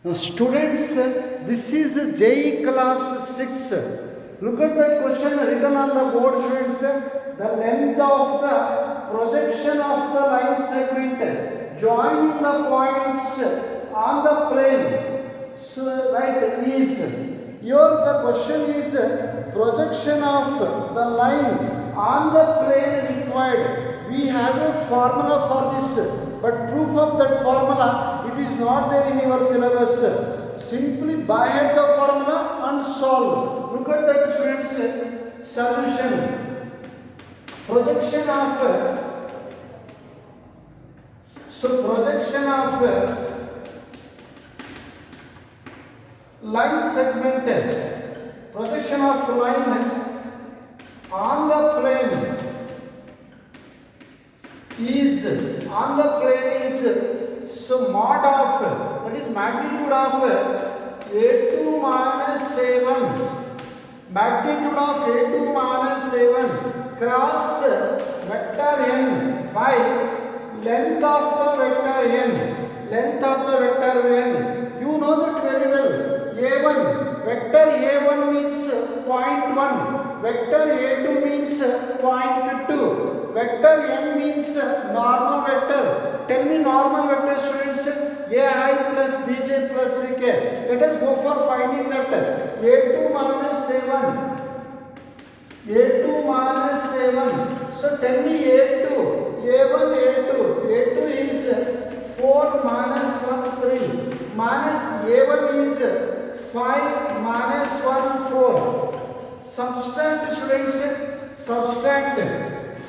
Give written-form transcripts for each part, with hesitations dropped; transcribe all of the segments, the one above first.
Now, students, this is JE class 6. Look at the question written on the board, students. The length of the projection of the line segment joining the points on the plane. So, right, is here the question is projection of the line on the plane required. We have a formula for this, but proof of that formula it is not there in your syllabus. Simply by head the formula and solve. Look at that, students. Solution. Projection of line segment. Projection of line on the plane is so mod of, that is magnitude of a2 minus 7, magnitude of a2 minus 7 cross vector n by length of the vector n, you know that very well. A1, vector A1 means 0.1, vector A2 means 0.2, vector n means normal vector. Tell me normal vector, students. Ai plus bj plus ck. Let us go for finding that. A2 minus 7. So tell me A2. A2 is 4 minus 1 3 minus A1 is 5 minus 1 4. Subtract, students. Subtract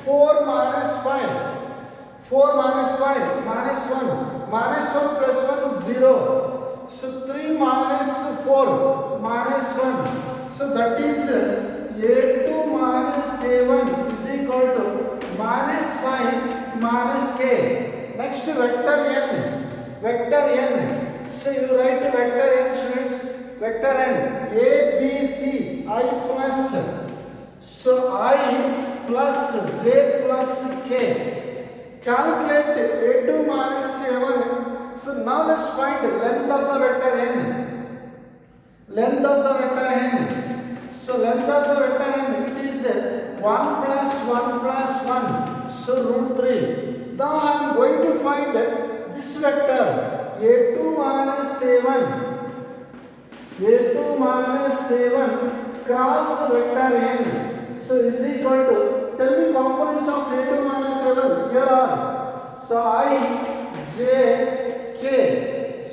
4 minus 5. 4 minus 5 minus 1 minus 1 plus 1 0. So 3 minus 4 minus 1. So that is A2 minus A1 is equal to minus sign minus k. Next vector n. So you write vector n, students. Vector n A B C I plus. So I plus j plus k. Calculate A2 minus 7. So now let's find length of the vector n. So length of the vector n, it is 1 plus 1 plus 1. So root 3. Now I am going to find this vector A2 minus 7 cross vector n. So is equal to, tell me components of A2 minus 7. Here are, so I, j, k.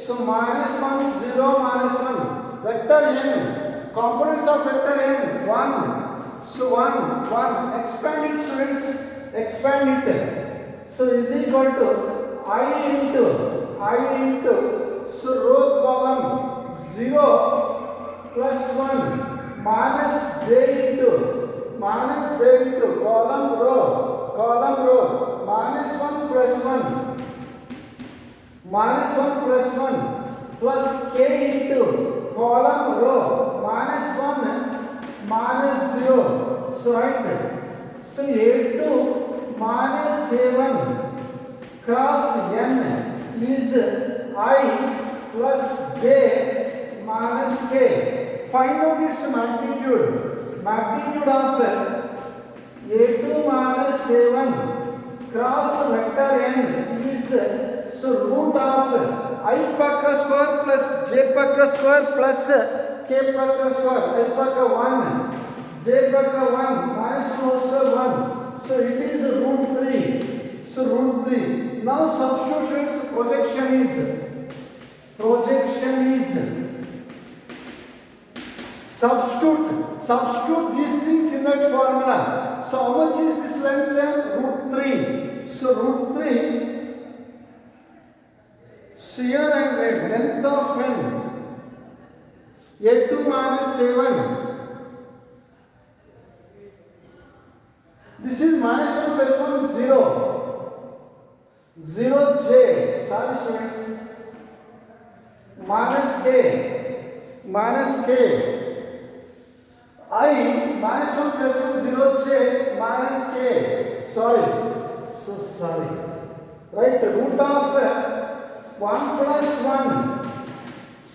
So minus 1, 0, minus 1. Vector n. Components of vector n. 1. So 1. Expand it, students. Expand it. So is equal to I into. So row column 0 plus 1 minus j into column row minus 1 plus 1 plus k into column row minus 1 minus 0. So right. So A2 minus 7 cross n is I plus j minus k. Find out its magnitude. Magnitude of A2 minus 7 cross vector n is, so root of I paka square plus j paka square plus k paka square. I paka 1, j paka 1, minus 1 whole square 1. So it is root 3. So root 3. Now substitution projection is substitute these things in that formula. So how much is this length there? Root 3. So root 3. So here I have made length of n A2 minus 7. This is minus 1 plus 1 0. 0j. Sorry, students. Minus k. I minus 1 plus 1 0j minus k. Sorry. Right, root of 1 plus 1.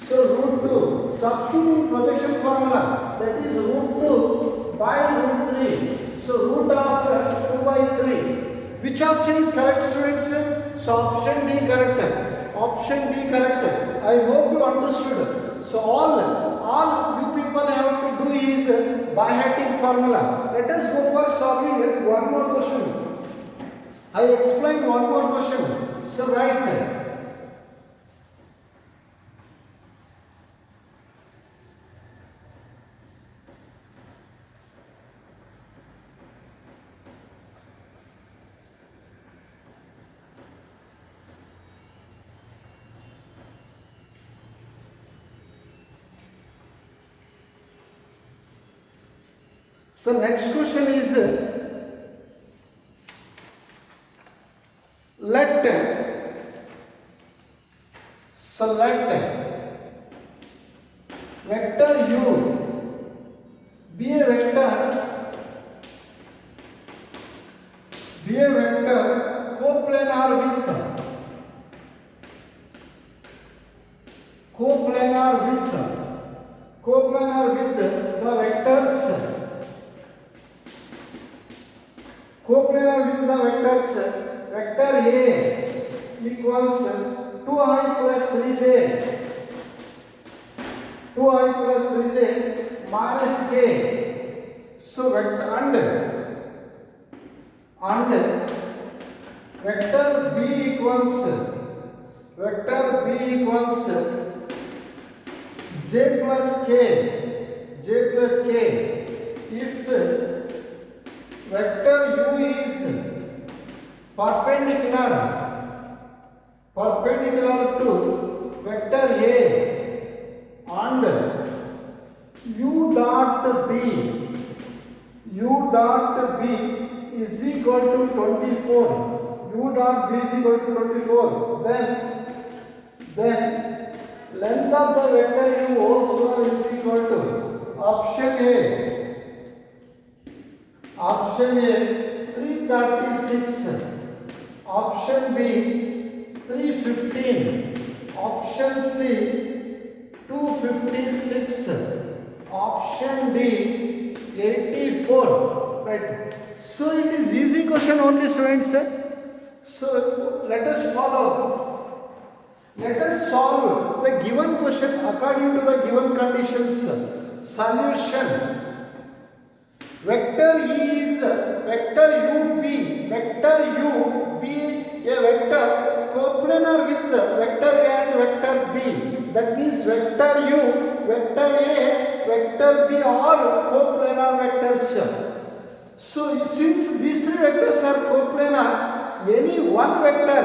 So root 2, substituting projection formula, that is root 2 by root 3. So root of 2 by 3. Which option is correct, students? So option D correct. Option D correct. I hope you understood. So all you people have to do is by hacking formula. Let us go for solving one more question. I explained one more question. So right. So next question is let vector u be a vector coplanar with the vectors vector A equals 2i plus 3j minus k. So vector and vector B equals j plus k if vector u is perpendicular to vector A and u dot b is equal to 24. U dot b is equal to 24. Then length of the vector u whole square is equal to option A 336, option B 315, option C 256, option D 84. Right. So it is easy question only, students. So let us follow. Let us solve the given question according to the given conditions. Solution. Vector vector u be a vector coplanar with vector A and vector B. That means vector u, vector A, vector B are coplanar vectors. So since these three vectors are coplanar, any one vector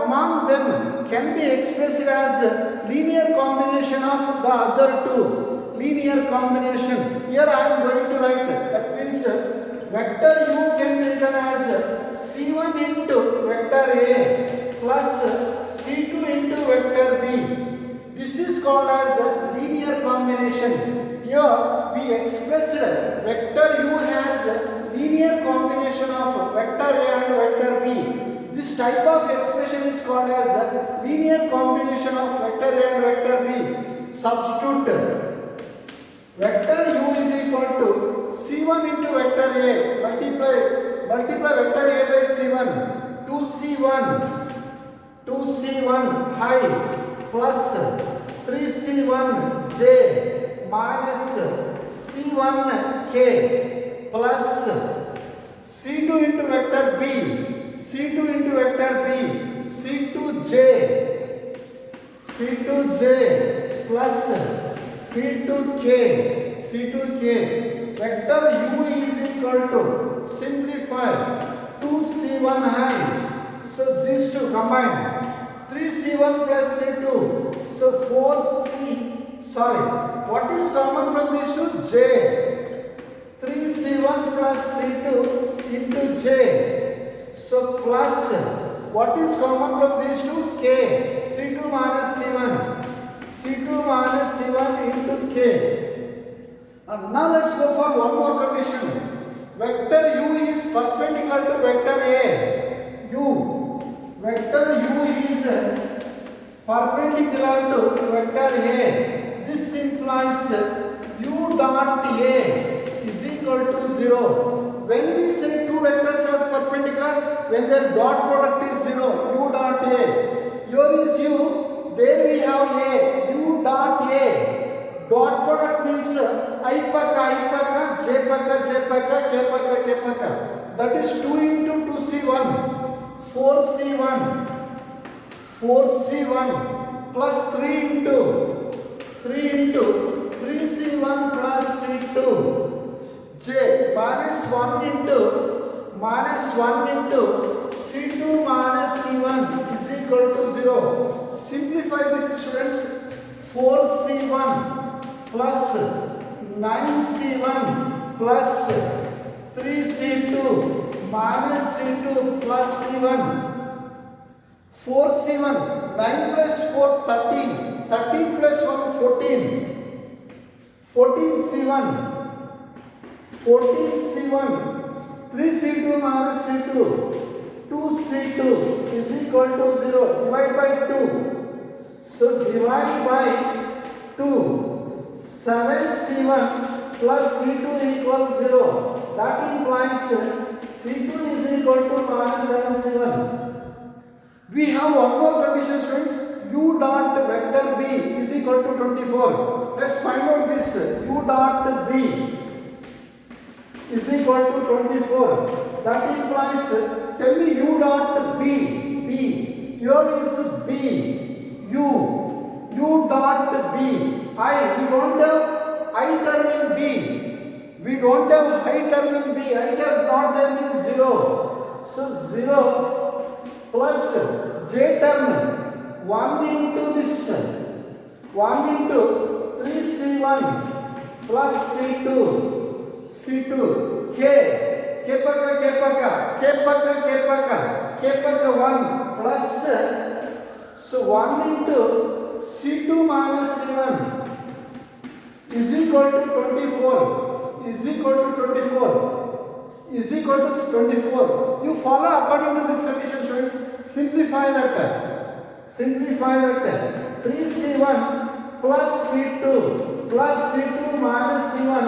among them can be expressed as a linear combination of the other two. Linear combination. Here I am going to write, that means vector u can be written as c1 into vector A plus c2 into vector B. This is called as a linear combination. Here we expressed vector u has linear combination of vector A and vector B. This type of expression is called as a linear combination of vector A and vector B. Substitute vector u is equal to c1 into vector A, multiply vector A by c1, 2c1 high plus 3c1j minus c1k plus c2 into vector B, c2j plus C2k vector u is equal to simplify 2c1 high. So these two combine 3c1 plus c2. So what is common from these two? J. 3c1 plus c2 into j. So plus what is common from these two? K. c2 minus c1. Into k. And now let's go for one more condition. Vector u is perpendicular to vector A. Vector u is perpendicular to vector A. This implies u dot A is equal to 0. When we say two vectors are perpendicular, when their dot product is 0, u dot A. Here is u, there we have A, u dot A. Dot product means I paka, j paka, k paka. That is 2 into 2c1, 4c1 plus 3 into 3c1 plus c2, j minus 1 into c2 minus c1 is equal to 0. Simplify this, students. 4c1 plus 9c1 plus 3c2 minus c2 plus c1. 4c1, 9 plus 4, 13. 13 plus 1, 14. 14c1. 14c1. 3c2 minus c2. 2c2 is equal to 0. Divide by 2. So divide by 2. 7c1 plus c2 equals 0. That implies c2 is equal to minus 7c1. We have one more condition, students. U dot vector B is equal to 24. Let's find out this. U dot B is equal to 24. That implies, tell me U dot B. Here is B. U dot B. We don't have I term in B. We don't have I term in B. I term not there means 0. So 0 plus j term 1 into this 1 into 3c1 plus c2 k paka 1 plus so 1 into c2 minus c1 is equal to 24. You follow according to this condition, students. Simplify that. 3c1 plus c2 minus c1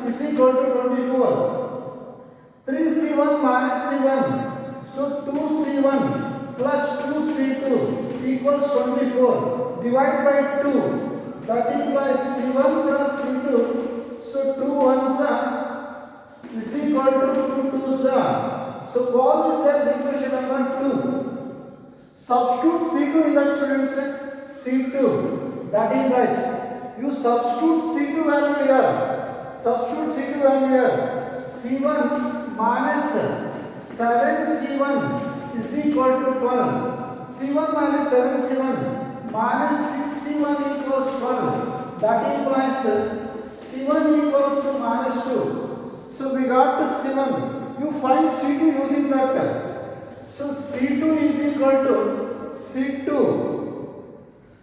is equal to 24. 3c1 minus c1. So 2c1 plus 2c2 equals 24. Divide by 2. That implies c1 plus c2. So 2 ones is equal to 2 twos. So call this as equation number 2. Substitute c2 in that, students. c2. That implies you substitute c2 value here. c1 minus 7c1 is equal to 12. c1 minus 7c1 minus 6c1 equals 12. That implies c1 equals to minus 2. So we got to c1. You find c2 using that. So c2 is equal to c2.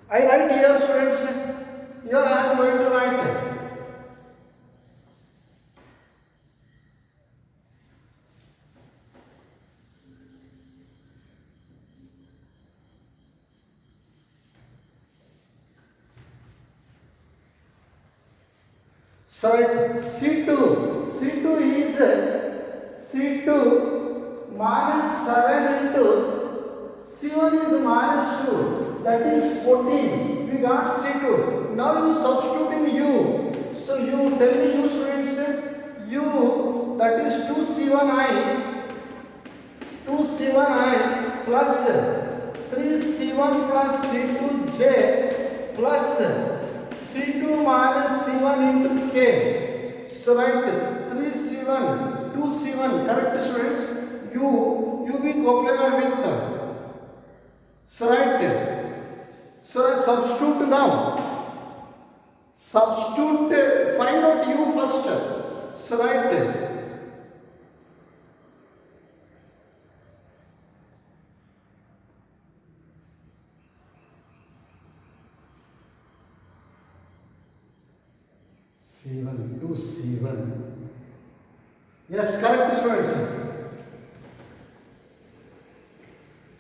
I write here, students. Here I am going to write so c2 is c2 minus 7 into c1 is minus 2, that is 14. We got c2. Now you substitute in u. So you tell me, u, students. U, that is 2c1i plus 3c1 plus c2j plus c2 minus c1 into k. So write 3c1, 2c1, correct, students? You be coplanar with. So write. So substitute now. Find out u first. So write. C1, 2c1. Yes, correct, students.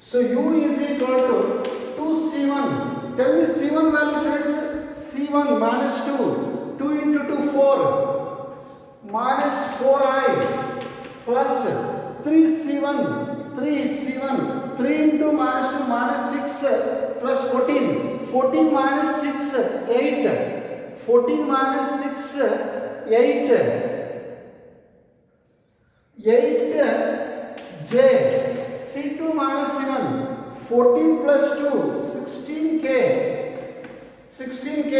So u is equal to 2c1 Tell me C1 value, students. C1 minus 2. 2 into 2, 4. Minus 4i plus 3C1. 3C1. 3 into minus 2 minus 6 plus 14. 14 minus 6, 8. 14 minus 6, 8. 8J. C2 minus C1. 14 plus 2, 16K. 16K.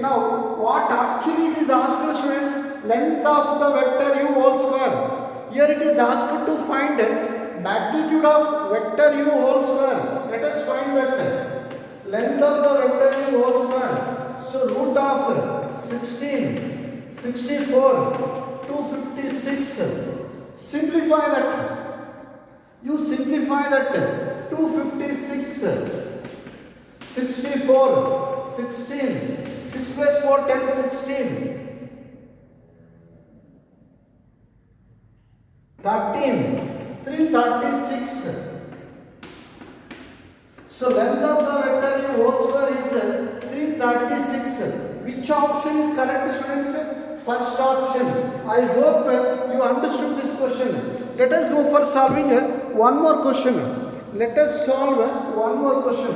Now, what actually it is asked, students? Length of the vector u whole square. Here it is asked to find magnitude of vector u whole square. Let us find that. Length of the vector u whole square. So, root of 16, 64, 256. Simplify that. You simplify that. 256, 64, 16, 6 plus 4, 10, 16, 13, 336. So length of the vector u whole square is 336. Which option is correct, students? First option. I hope you understood this question. Let us go for solving one more question. Let us solve one more question.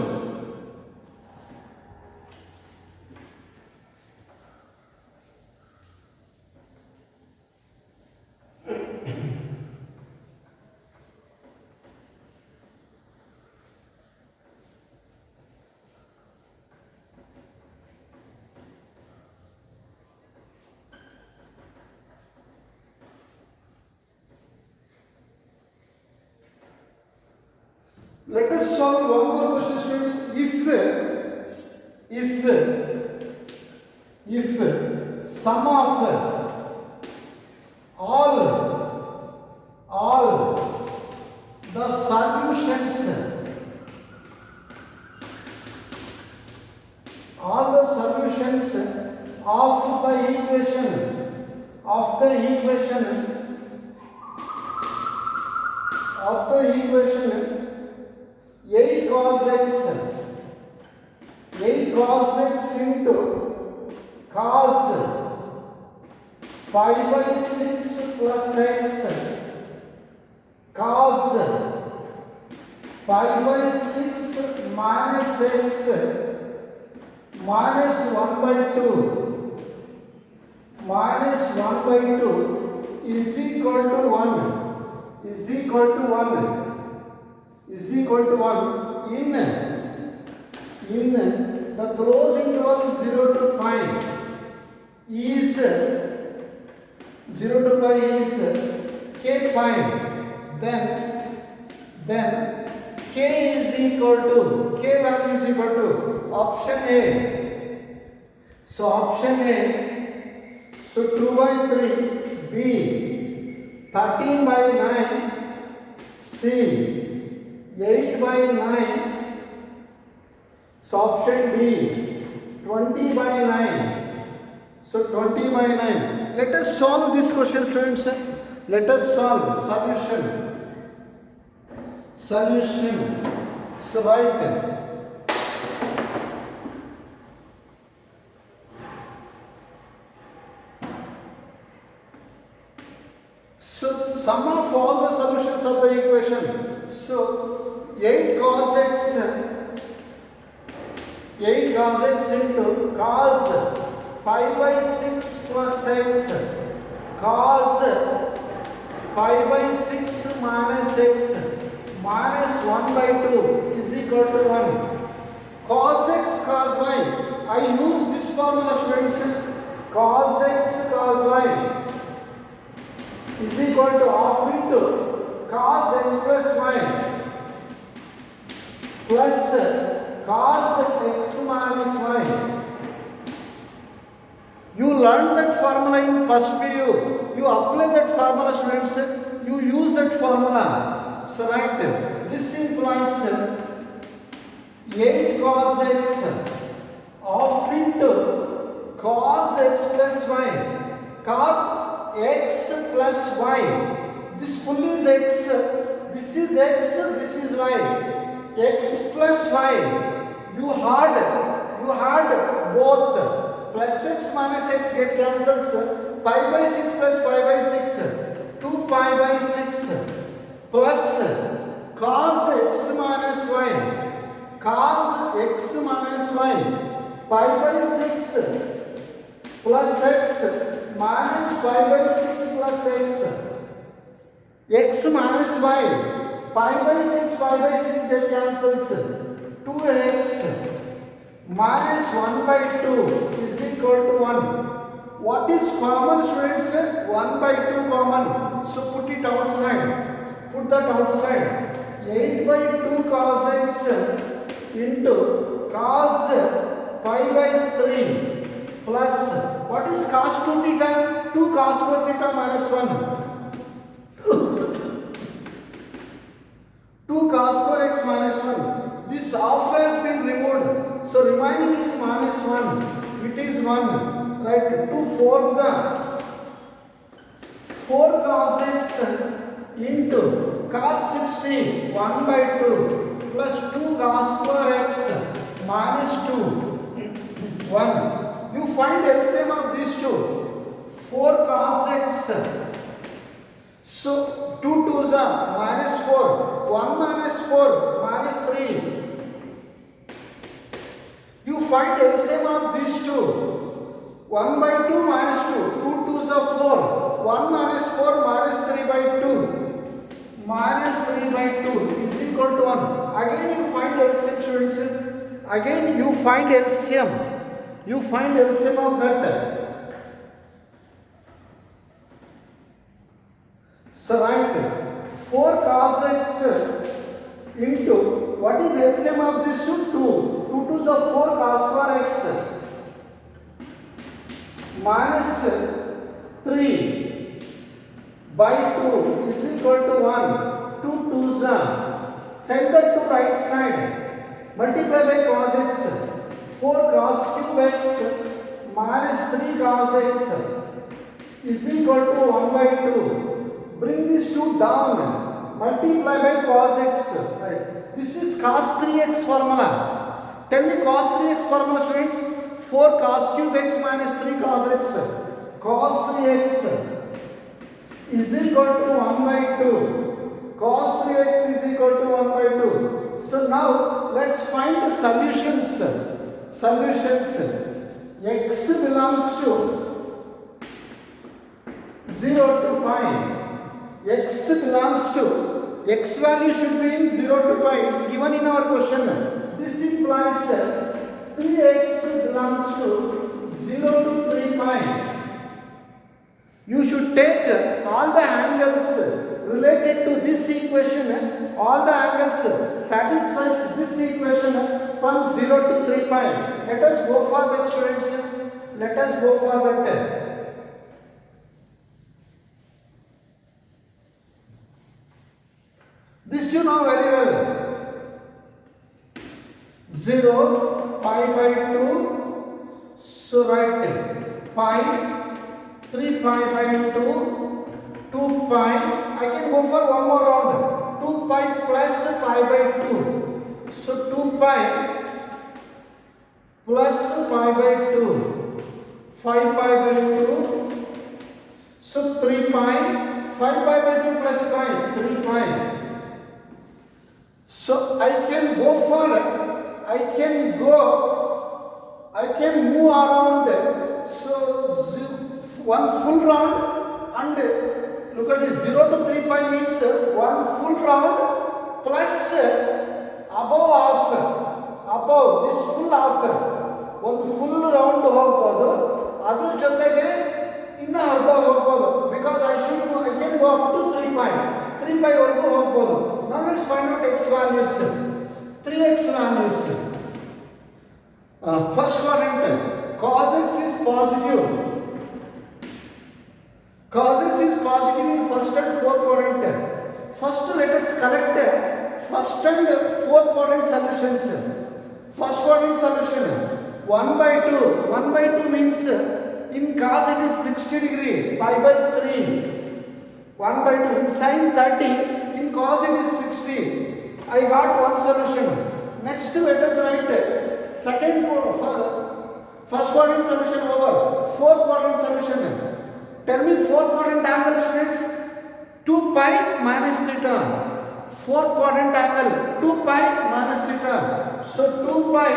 Let us solve one more question, students. If sum of all the solutions of the equation 8 cos x into cos pi by 6 plus x cos pi by 6 minus x minus 1 by 2 is equal to 1 in the closed interval 0 to pi is k pi, then k is equal to k value is equal to option A. So option A, so 2 by 3 B, 13 by 9 C, 8 by 9. So option B, 20 by 9. So 20 by 9. Let us solve this question, students. Let us solve solution. So write so sum of all the solutions of the equation. So 8 cos x into cos pi by 6 plus x cos pi by 6 minus x minus 1 by 2 is equal to 1. Cos x cos y. I use this formula, students. Cos x cos y is equal to half into cos x plus y plus cos x minus y. You learn that formula in first PU. You apply that formula, students. You use that formula. So right, this implies 8 cos x half into cos x plus y. Cos x plus y. This full is x. This is x. This is y. X plus y. You had you had both plus x minus x get cancels, pi by 6 plus pi by 6, 2 pi by 6 plus cos x minus y, cos x minus y, pi by 6 plus x minus pi by 6 plus x, x minus y, pi by 6 get cancels, 2x minus 1 by 2 is equal to 1. What is common, students? 1 by 2 common. So put it outside. Put that outside. 8 by 2 cos x into cos pi by 3 plus what is cos 2 theta? 2 cos 4 theta minus 1. 2 cos 4x minus 1. This half has been removed. So remaining is minus 1. It is 1. Right? 2 4s are 4 cos x into cos 60 1 by 2 plus 2 cos 4x minus 2 1. You find LCM of these two. 4 cos x. So 2 2s are minus 4. 1 minus 4 minus 3. You find LCM of these two. 1 by 2 minus 2. 2 2s are 4. 1 minus 4 minus 3 by 2. Minus 3 by 2 is equal to 1. Again you find LCM, students. Again you find LCM. You find LCM of that. So write 4 cos x into what is LCM of this 2? 2 2s are 4 cos 4x minus 3 by 2 is equal to 1. 2 2s are send that to right side. Multiply by cos x. 4 cos cube x minus 3 cos x is equal to 1 by 2. Bring these two down. Multiply by cos x. Right. This is cos 3x formula. Tell me cos 3x formula, students. 4 cos cube x minus 3 cos x. Cos 3x is equal to 1 by 2. Cos 3x is equal to 1 by 2. So now let's find the solutions. X belongs to 0 to pi. X belongs to, x value should be in 0 to pi. It's given in our question. This implies 3x belongs to 0 to 3 pi. You should take all the angles related to this equation. All the angles satisfies this equation from 0 to 3 pi. Let us go for that, students. Let us go for that. This you know very well. 0 pi by 2. So write pi 3 pi by 2. 2 pi. I can go for one more round. 2 pi plus pi by 2. So 2 pi plus pi by 2. 5 pi by 2. So 3 pi. 5 pi by 2 plus pi. 3 pi. So I can move around. So one full round, and look at this, 0 to 3 pi means one full round plus above this full half. ಒಂದು full round ಹೋಗ್ಬೋದು, ಅದ್ರ ಜೊತೆಗೆ ಇನ್ನು ಅರ್ಧ ಹೋಗ್ಬೋದು. Because I can go up to 3 pi ವರೆಗೂ ಹೋಗ್ಬೋದು. Now let's find out x values. 3x values. First quadrant, cos x is positive. Cos x is positive in first and fourth quadrant. First let us collect first and fourth quadrant solutions. First quadrant solution 1 by 2. 1 by 2 means in cos it is 60 degree, pi by 3. 1 by 2 in sin 30, in cos it is 60. I got one solution. Next let us write second quadrant solution over. Fourth quadrant solution. Tell me fourth quadrant angle, students. 2 pi minus theta. Fourth quadrant angle 2 pi minus theta. So 2 pi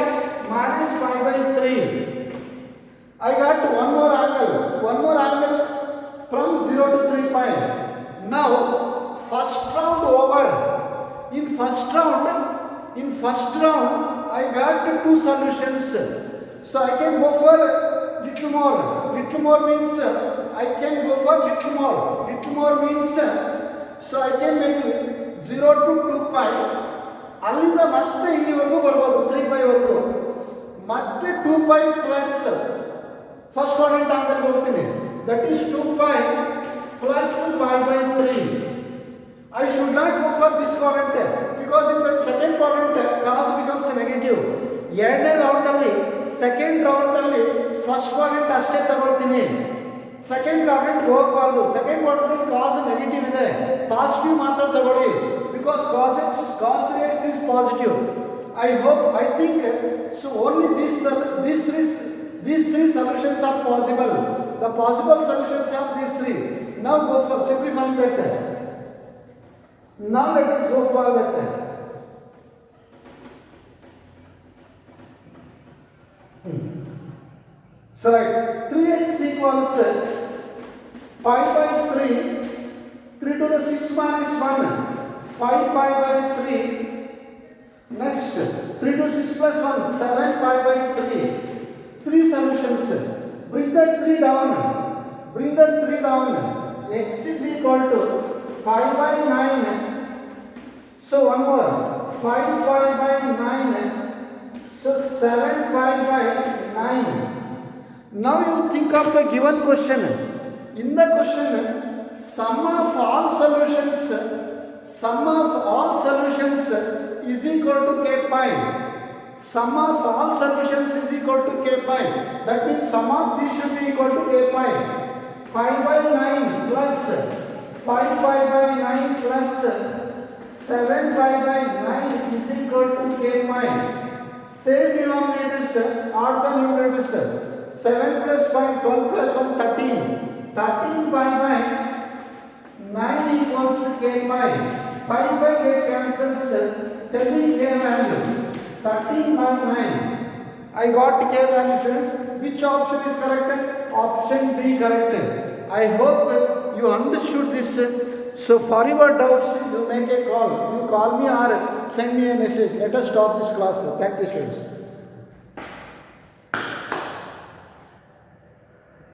minus pi by 3. I got one more angle from 0 to 3 pi. Now first round over. In first round I got two solutions. So I can go for little more. Little more means I can go for little more. Little more means so I can make 0 to 2 pi. ಅಲ್ಲಿಂದ ಮತ್ತೆ ಇಲ್ಲಿವರೆಗೂ ಬರ್ಬೋದು 3 pi ವರೆಗೂ. ಮತ್ತೆ 2 pi plus first quadrant angle ಹೋಗ್ತೀನಿ. That is 2 pi plus pi by 3. I should not go for this quadrant because in the second quadrant cos becomes negative. ಎರಡನೇ round ಅಲ್ಲಿ second round ಅಲ್ಲಿ ಫಸ್ಟ್ ಕ್ವಾಡ್ರೆಂಟ್ ಅಷ್ಟೇ ತಗೊಳ್ತೀನಿ. Second quadrant ಹೋಗಬಾರ್ದು. Second quadrant ಕಾಸ್ negative ಇದೆ, positive ಮಾತ್ರ ತಗೊಳ್ಳಿ. Because cos 3x is positive. I think so only these three solutions are possible. The possible solutions are these three. Now go for simplifying that. Now let us go for that. So right, 3x equals pi by 3 to the 6 minus 1. 5 pi by 3. Next 3 to 6 plus 1, 7 pi by 3. Three solutions. Bring that 3 down. X is equal to pi by 9. So one more, 5 pi by 9. So 7 pi by 9. Now you think of the given question. In the question, sum of all solutions is equal to k pi. Sum of all solutions is equal to k pi. That means sum of these should be equal to k pi. Pi by 9 plus 5 pi by 9 plus 7 pi by 9 is equal to k pi. Same denominators, add the numerators. 7 plus 5, 12 plus 1, 13. 13 pi by 9 equals k pi. Pi by get cancels. Tell me k value. 13 by 9. I got k value, friends. Which option is correct? Option B correct. I hope you understood this. So for your doubts, you make a call. You call me or send me a message. Let us stop this class. Thank you, students.